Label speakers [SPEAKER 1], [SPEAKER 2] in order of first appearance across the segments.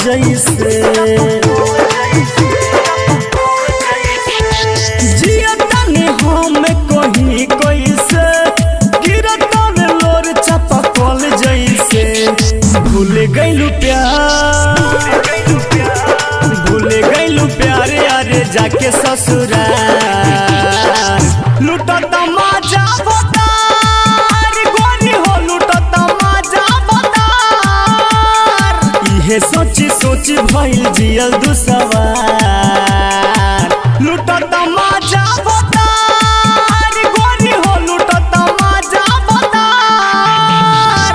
[SPEAKER 1] जैसे जियतनी हम कहीं कैसे गिरता में लोर चपकल जैसे भूल गइलू प्यार अरे जाके ससुराल लुटत मजा बतार गोरी हो लुटत मजा बतार इहे सोची सोची भइल जियल दुसवार लुटत मजा बतार गोरी हो लुटत मजा बतार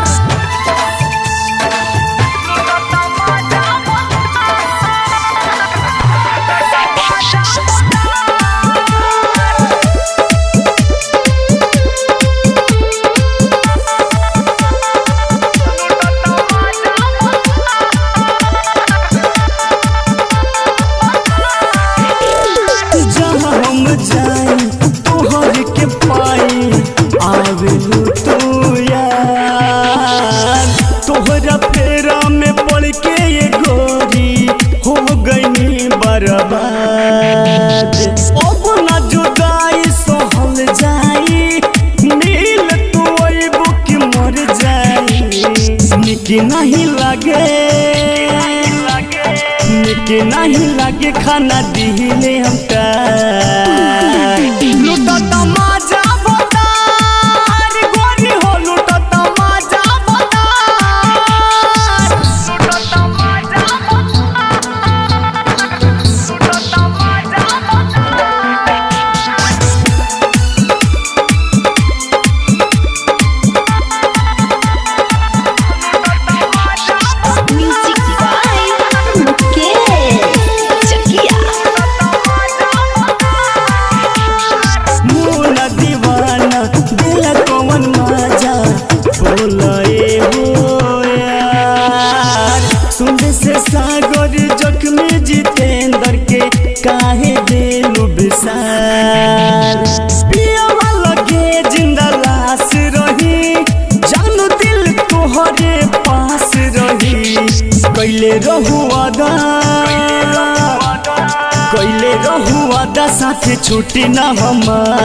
[SPEAKER 1] जाई तोहर के पाई आवेलू तू यार तोहरा फेरा में पड़ के ये गोरी हो गई बर्बाद अब ना जुदाई सहल जाई नील तू अइबू कि मर जाई निक नहीं लागे खाना दिले हमका लुटत मजा बतार गोरी हो लुटत मजा बतार लुटत मजा से सागर जख्मी जितेंद्र के काहे देलू विसार पियावा लगे जिंदा लाश रही जानू दिल तोहरे पास रही कैले रहू वादा साथे छुट्टी ना हमार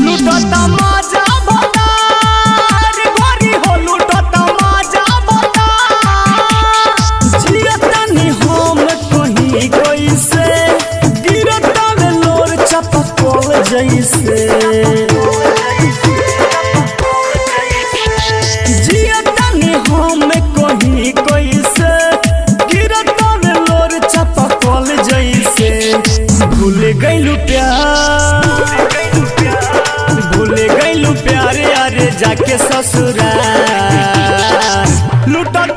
[SPEAKER 1] लुटत मजा बतार गोरी हो लुटत मजा जियतनी हम कहीं कैसे गिरता में लोर चपकल जैसे जियतनी हम कहीं कैसे गिरता में लोर चपकल जैसे भूल गइलू प्यार अरे जाके ससुराल लुटत